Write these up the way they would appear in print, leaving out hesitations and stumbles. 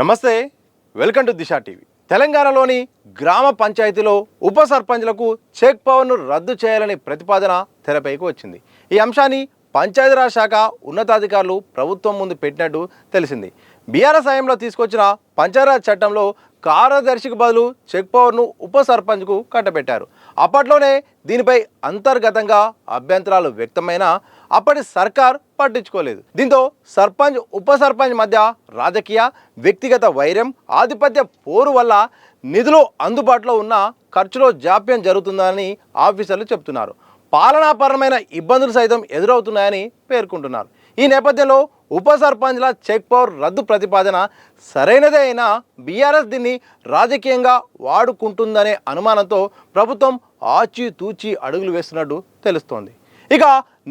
నమస్తే, welcome to Disha TV. తెలంగాణలోని గ్రామ పంచాయతీలో ఉప సర్పంచ్లకు చెక్ పవర్ను రద్దు చేయాలని ప్రతిపాదన తెరపైకి వచ్చింది. ఈ అంశాన్ని పంచాయతీరాజ్ శాఖ ఉన్నతాధికారులు ప్రభుత్వం ముందు పెట్టినట్టు తెలిసింది. బీఆర్ఎస్ హయాంలో తీసుకొచ్చిన పంచాయతీరాజ్ చట్టంలో కార్యదర్శికి బదులు చెక్ పవర్ను ఉప సర్పంచ్కు కట్టబెట్టారు. అప్పట్లోనే దీనిపై అంతర్గతంగా అభ్యంతరాలు వ్యక్తమైన అప్పటి సర్కార్ పట్టించుకోలేదు. దీంతో సర్పంచ్ ఉప సర్పంచ్ మధ్య రాజకీయ వ్యక్తిగత వైరం ఆధిపత్య పోరు వల్ల నిధులు అందుబాటులో ఉన్న ఖర్చులో జాప్యం జరుగుతుందని ఆఫీసర్లు చెబుతున్నారు. పాలనాపరమైన ఇబ్బందులు సైతం ఎదురవుతున్నాయని పేర్కొంటున్నారు. ఈ నేపథ్యంలో ఉప సర్పంచ్ల చెక్ పవర్ రద్దు ప్రతిపాదన సరైనదే అయినా బీఆర్ఎస్ దీన్ని రాజకీయంగా వాడుకుంటుందనే అనుమానంతో ప్రభుత్వం ఆచితూచి అడుగులు వేస్తున్నట్టు తెలుస్తోంది. ఇక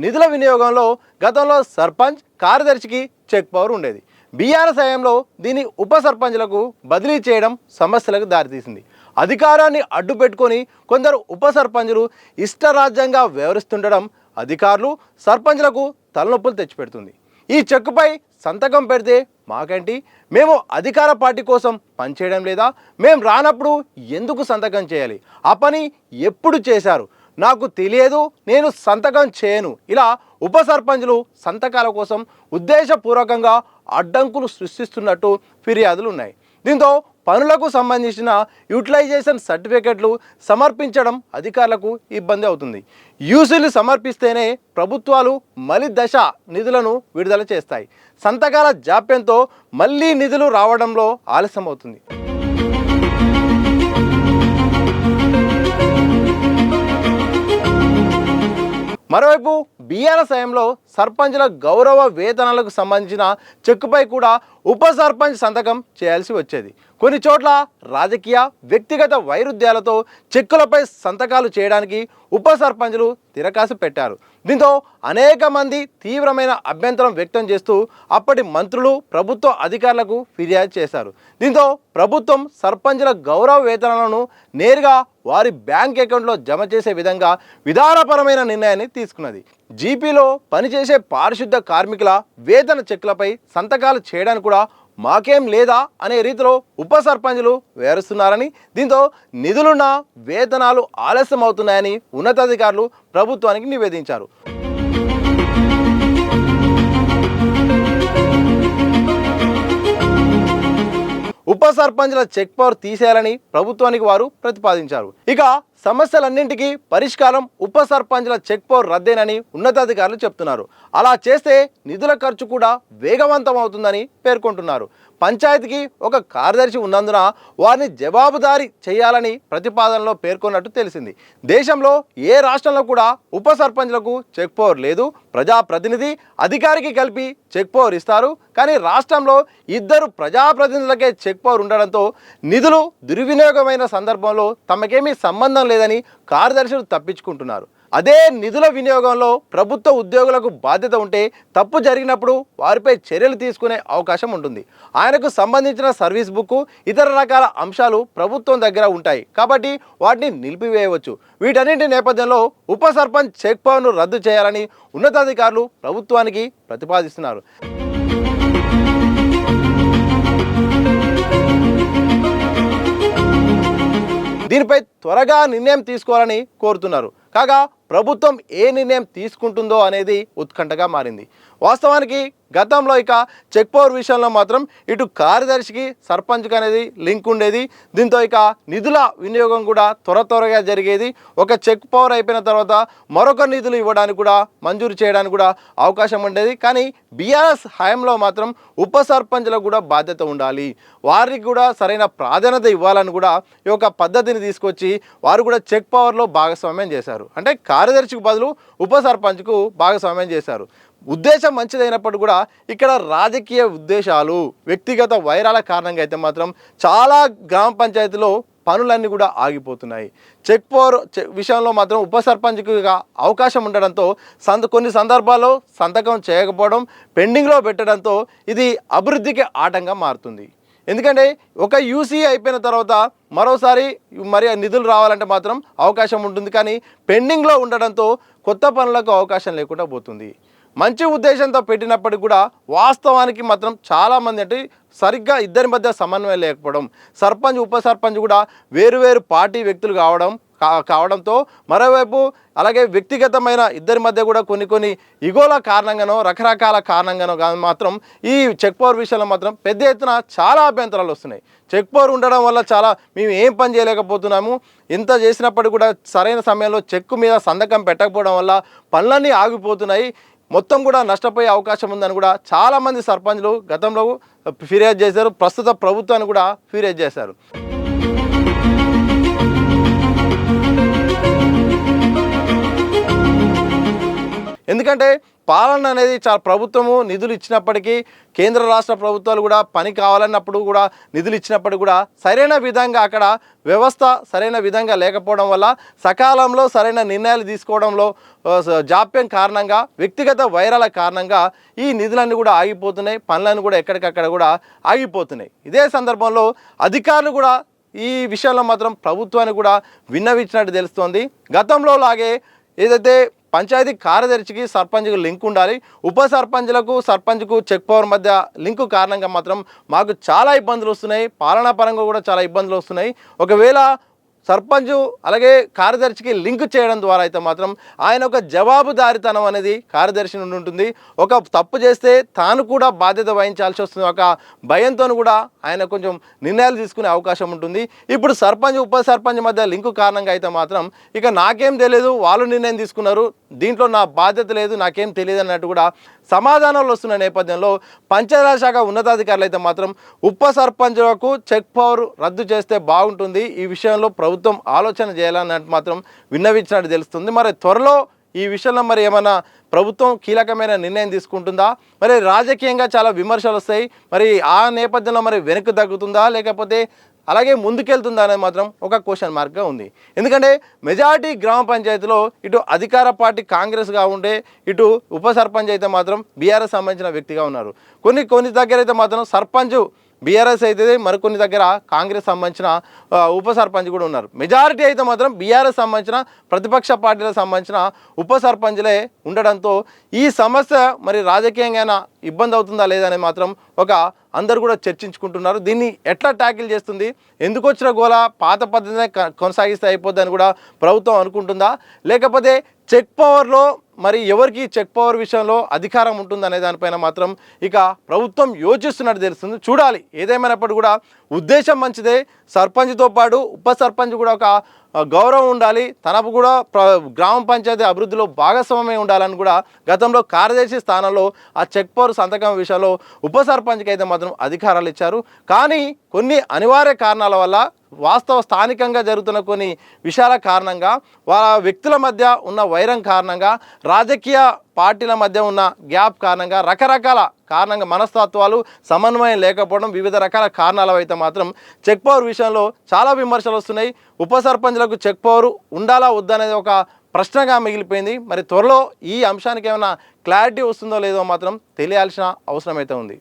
నిధుల వినియోగంలో గతంలో సర్పంచ్ కార్యదర్శికి చెక్ పవర్ ఉండేది. బీఆర్ఎస్ హయాంలో దీన్ని ఉప సర్పంచ్లకు బదిలీ చేయడం సమస్యలకు దారితీసింది. అధికారాన్ని అడ్డు పెట్టుకొని కొందరు ఉప సర్పంచులు ఇష్టరాజ్యంగా వ్యవహరిస్తుండడం అధికారులు సర్పంచ్లకు తలనొప్పులు తెచ్చిపెడుతుంది. ఈ చెక్కుపై సంతకం పెడితే మాకేంటి, మేము అధికార పార్టీ కోసం పనిచేయడం లేదా, మేము రానప్పుడు ఎందుకు సంతకం చేయాలి, ఆ పని ఎప్పుడు చేశారు, నాకు తెలియదు, నేను సంతకం చేయను, ఇలా ఉప సర్పంచులు సంతకాల కోసం ఉద్దేశపూర్వకంగా అడ్డంకులు సృష్టిస్తున్నట్టు ఫిర్యాదులు ఉన్నాయి. దీంతో పనులకు సంబంధించిన యూటిలైజేషన్ సర్టిఫికెట్లు సమర్పించడం అధికారులకు ఇబ్బంది అవుతుంది. యూసీలు సమర్పిస్తేనే ప్రభుత్వాలు మలి దశ నిధులను విడుదల చేస్తాయి. సంతకాల జాప్యంతో మళ్ళీ నిధులు రావడంలో ఆలస్యం అవుతుంది. మరోవైపు బీఆర్ఎస్ హయాంలో సర్పంచ్ల గౌరవ వేతనాలకు సంబంధించిన చెక్కుపై కూడా ఉప సర్పంచ్ సంతకం చేయాల్సి వచ్చేది. కొన్ని చోట్ల రాజకీయ వ్యక్తిగత వైరుధ్యాలతో చెక్కులపై సంతకాలు చేయడానికి ఉప సర్పంచ్లు తిరకాసు పెట్టారు. దీంతో అనేక మంది తీవ్రమైన అభ్యంతరం వ్యక్తం చేస్తూ అప్పటి మంత్రులు ప్రభుత్వ అధికారులకు ఫిర్యాదు చేశారు. దీంతో ప్రభుత్వం సర్పంచ్ల గౌరవ వేతనాలను నేరుగా వారి బ్యాంక్ అకౌంట్లో జమ చేసే విధంగా విధానపరమైన నిర్ణయాన్ని తీసుకున్నది. జీపీలో పనిచేసే పారిశుద్ధ కార్మికుల వేతన చెక్కులపై సంతకాలు చేయడానికి కూడా మాకేం లేదా అనే రీతిలో ఉప సర్పంచ్లు వేరుస్తున్నారని, దీంతో నిధులున్న వేతనాలు ఆలస్యం అవుతున్నాయని ఉన్నతాధికారులు ప్రభుత్వానికి నివేదించారు. ఉప సర్పంచ్ల చెక్ పవర్ తీసేయాలని ప్రభుత్వానికి వారు ప్రతిపాదించారు. ఇక సమస్యలన్నింటికీ పరిష్కారం ఉప సర్పంచ్ల చెక్ పవర్ రద్దేనని ఉన్నతాధికారులు చెప్తున్నారు. అలా చేస్తే నిధుల ఖర్చు కూడా వేగవంతం అవుతుందని పేర్కొంటున్నారు. పంచాయతీకి ఒక కార్యదర్శి ఉన్నందున వారిని జవాబుదారీ చేయాలని ప్రతిపాదనలో పేర్కొన్నట్టు తెలిసింది. దేశంలో ఏ రాష్ట్రంలో కూడా ఉప సర్పంచ్లకు చెక్ పవర్ లేదు. ప్రజాప్రతినిధి అధికారికి కలిపి చెక్ పవర్ ఇస్తారు. కానీ రాష్ట్రంలో ఇద్దరు ప్రజాప్రతినిధులకే చెక్ పవర్ ఉండడంతో నిధులు దుర్వినియోగమైన సందర్భంలో తమకేమీ సంబంధం లేదని కార్యదర్శులు తప్పించుకుంటున్నారు. అదే నిధుల వినియోగంలో ప్రభుత్వ ఉద్యోగులకు బాధ్యత ఉంటే తప్పు జరిగినప్పుడు వారిపై చర్యలు తీసుకునే అవకాశం ఉంటుంది. ఆయనకు సంబంధించిన సర్వీస్ బుక్, ఇతర రకాల అంశాలు ప్రభుత్వం దగ్గర ఉంటాయి కాబట్టి వాటిని నిలిపివేయవచ్చు. వీటన్నింటి నేపథ్యంలో ఉప సర్పంచ్ చెక్ పవర్ను రద్దు చేయాలని ఉన్నతాధికారులు ప్రభుత్వానికి ప్రతిపాదిస్తున్నారు. దీనిపై త్వరగా నిర్ణయం తీసుకోవాలని కోరుతున్నారు. కాగా ప్రభుత్వం ఏ నిర్ణయం తీసుకుంటుందో అనేది ఉత్కంఠగా మారింది. వాస్తవానికి గతంలో ఇక చెక్ పవర్ విషయంలో మాత్రం ఇటు కార్యదర్శికి సర్పంచ్కి అనేది లింక్ ఉండేది. దీంతో ఇక నిధుల వినియోగం కూడా త్వరగా జరిగేది. ఒక చెక్ పవర్ అయిపోయిన తర్వాత మరొక నిధులు ఇవ్వడానికి కూడా మంజూరు చేయడానికి కూడా అవకాశం ఉండేది. కానీ బీఆర్ఎస్ హయాంలో మాత్రం ఉప సర్పంచ్లకు కూడా బాధ్యత ఉండాలి, వారికి కూడా సరైన ప్రాధాన్యత ఇవ్వాలని కూడా ఈ యొక్క పద్ధతిని తీసుకొచ్చి వారు కూడా చెక్ పవర్లో భాగస్వామ్యం చేశారు. అంటే కార్యదర్శికి బదులు ఉప సర్పంచ్కు భాగస్వామ్యం చేశారు. ఉద్దేశం మంచిదైనప్పటికీ కూడా ఇక్కడ రాజకీయ ఉద్దేశాలు, వ్యక్తిగత వైరాల కారణంగా అయితే మాత్రం చాలా గ్రామ పంచాయతీలో పనులన్నీ కూడా ఆగిపోతున్నాయి. చెక్ పవర్ విషయంలో మాత్రం ఉప సర్పంచ్కి అవకాశం ఉండడంతో కొన్ని సందర్భాల్లో సంతకం చేయకపోవడం, పెండింగ్లో పెట్టడంతో ఇది అభివృద్ధికి ఆటంకం మారుతుంది. ఎందుకంటే ఒక యూసీ అయిపోయిన తర్వాత మరోసారి మరి నిధులు రావాలంటే మాత్రం అవకాశం ఉంటుంది. కానీ పెండింగ్లో ఉండడంతో కొత్త పనులకు అవకాశం లేకుండా పోతుంది. మంచి ఉద్దేశంతో పెట్టినప్పటికీ కూడా వాస్తవానికి మాత్రం చాలామంది అంటే సరిగ్గా ఇద్దరి మధ్య సమన్వయం లేకపోవడం, సర్పంచ్ ఉప సర్పంచ్ కూడా వేరు పార్టీ వ్యక్తులు కావడంతో మరోవైపు అలాగే వ్యక్తిగతమైన ఇద్దరి మధ్య కూడా కొన్ని ఇగోల కారణంగానో రకరకాల కారణంగానో మాత్రం ఈ చెక్ పవర్ విషయంలో మాత్రం పెద్ద ఎత్తున చాలా అభ్యంతరాలు వస్తున్నాయి. చెక్ పవర్ ఉండడం వల్ల చాలా మేము ఏం పని చేయలేకపోతున్నాము, ఇంత చేసినప్పటికీ కూడా సరైన సమయంలో చెక్కు మీద సంతకం పెట్టకపోవడం వల్ల పనులన్నీ ఆగిపోతున్నాయి, మొత్తం కూడా నష్టపోయే అవకాశం ఉందని కూడా చాలామంది సర్పంచ్లు గతంలో ఫిర్యాదు చేశారు, ప్రస్తుత ప్రభుత్వాన్ని కూడా ఫిర్యాదు చేశారు. ఎందుకంటే పాలన అనేది చాలా ప్రభుత్వము నిధులు ఇచ్చినప్పటికీ కేంద్ర రాష్ట్ర ప్రభుత్వాలు కూడా పని కావాలన్నప్పుడు కూడా నిధులు ఇచ్చినప్పటికీ కూడా సరైన విధంగా అక్కడ వ్యవస్థ సరైన విధంగా లేకపోవడం వల్ల సకాలంలో సరైన నిర్ణయాలు తీసుకోవడంలో జాప్యం కారణంగా వ్యక్తిగత వైరాల కారణంగా ఈ నిధులన్నీ కూడా ఆగిపోతున్నాయి, పనులన్నీ కూడా ఎక్కడికక్కడ కూడా ఆగిపోతున్నాయి. ఇదే సందర్భంలో అధికారులు కూడా ఈ విషయంలో మాత్రం ప్రభుత్వాన్ని కూడా విన్నవించినట్టు తెలుస్తోంది. గతంలో లాగే ఏదైతే పంచాయతీ కార్యదర్శికి సర్పంచ్కి లింక్ ఉండాలి, ఉప సర్పంచ్లకు సర్పంచ్కు చెక్ పవర్ మధ్య లింకు కారణంగా మాత్రం మాకు చాలా ఇబ్బందులు వస్తున్నాయి, పాలనా పరంగా కూడా చాలా ఇబ్బందులు వస్తున్నాయి. ఒకవేళ సర్పంచ్ అలాగే కార్యదర్శికి లింక్ చేయడం ద్వారా అయితే మాత్రం ఆయన ఒక జవాబుదారితనం అనేది కార్యదర్శి నుండి ఉంటుంది. ఒక తప్పు చేస్తే తాను కూడా బాధ్యత వహించాల్సి వస్తుంది, ఒక భయంతో కూడా ఆయన కొంచెం నిర్ణయాలు తీసుకునే అవకాశం ఉంటుంది. ఇప్పుడు సర్పంచ్ ఉప సర్పంచ్ మధ్య లింకు కారణంగా అయితే మాత్రం ఇక నాకేం తెలియదు, వాళ్ళు నిర్ణయం తీసుకున్నారు, దీంట్లో నా బాధ్యత లేదు, నాకేం తెలియదు అన్నట్టు కూడా సమాధానాలు వస్తున్న నేపథ్యంలో పంచాయతీరాజ్ శాఖ ఉన్నతాధికారులు అయితే మాత్రం ఉప సర్పంచులకు చెక్ పవర్ రద్దు చేస్తే బాగుంటుంది, ఈ విషయంలో ప్రభుత్వం ఆలోచన చేయాలన్నట్టు మాత్రం విన్నవించినట్టు తెలుస్తుంది. మరి త్వరలో ఈ విషయంలో మరి ఏమైనా ప్రభుత్వం కీలకమైన నిర్ణయం తీసుకుంటుందా, మరి రాజకీయంగా చాలా విమర్శలు వస్తాయి, మరి ఆ నేపథ్యంలో మరి వెనక్కి తగ్గుతుందా లేకపోతే అలాగే ముందుకెళ్తుందా అనేది మాత్రం ఒక క్వశ్చన్ మార్క్గా ఉంది. ఎందుకంటే మెజారిటీ గ్రామ పంచాయతీలో ఇటు అధికార పార్టీ కాంగ్రెస్గా ఉంటే ఇటు ఉప సర్పంచ్ అయితే మాత్రం బీఆర్ఎస్ సంబంధించిన వ్యక్తిగా ఉన్నారు. కొన్ని దగ్గర అయితే మాత్రం సర్పంచ్ బీఆర్ఎస్ అయితే మరికొన్ని దగ్గర కాంగ్రెస్ సంబంధించిన ఉప సర్పంచ్ కూడా ఉన్నారు. మెజారిటీ అయితే మాత్రం బీఆర్ఎస్ సంబంధించిన ప్రతిపక్ష పార్టీలకు సంబంధించిన ఉప సర్పంచ్లే ఉండడంతో ఈ సమస్య మరి రాజకీయంగా ఇబ్బంది అవుతుందా లేదనేది మాత్రం ఒక అందరు కూడా చర్చించుకుంటున్నారు. దీన్ని ఎట్లా ట్యాకిల్ చేస్తుంది, ఎందుకు వచ్చిన గోల పాత పద్ధతినే కొనసాగిస్తే అయిపోద్దని కూడా ప్రభుత్వం అనుకుంటుందా, లేకపోతే చెక్ పవర్లో మరి ఎవరికి చెక్ పవర్ విషయంలో అధికారం ఉంటుందనే దానిపైన మాత్రం ఇక ప్రభుత్వం యోచిస్తున్నట్టు తెలుస్తుంది. చూడాలి. ఏదేమైనప్పుడు కూడా ఉద్దేశం మంచిదే, సర్పంచ్తో పాటు ఉప సర్పంచ్ కూడా ఒక గౌరవం ఉండాలి, తనకు కూడా గ్రామ పంచాయతీ అభివృద్ధిలో భాగస్వామ్యం ఉండాలని కూడా గతంలో కార్యదర్శి స్థానంలో ఆ చెక్ పవర్ సంతకం విషయంలో ఉప సర్పంచ్కి అయితే మాత్రం అధికారాలు ఇచ్చారు. కానీ కొన్ని అనివార్య కారణాల వల్ల వాస్తవ స్థానికంగా జరుగుతున్న కొన్ని విషయాల కారణంగా వాళ్ళ వ్యక్తుల మధ్య ఉన్న వైరం కారణంగా రాజకీయ పార్టీల మధ్య ఉన్న గ్యాప్ కారణంగా రకరకాల కారణంగా మనస్తత్వాలు సమన్వయం లేకపోవడం వివిధ రకాల కారణాలు అయితే మాత్రం చెక్ పవర్ విషయంలో చాలా విమర్శలు వస్తున్నాయి. ఉప సర్పంచ్లకు చెక్ పవర్ ఉండాలా వద్దనేది ఒక ప్రశ్నగా మిగిలిపోయింది. మరి త్వరలో ఈ అంశానికి ఏమైనా క్లారిటీ వస్తుందో లేదో మాత్రం తెలియాల్సిన అవసరం అయితే ఉంది.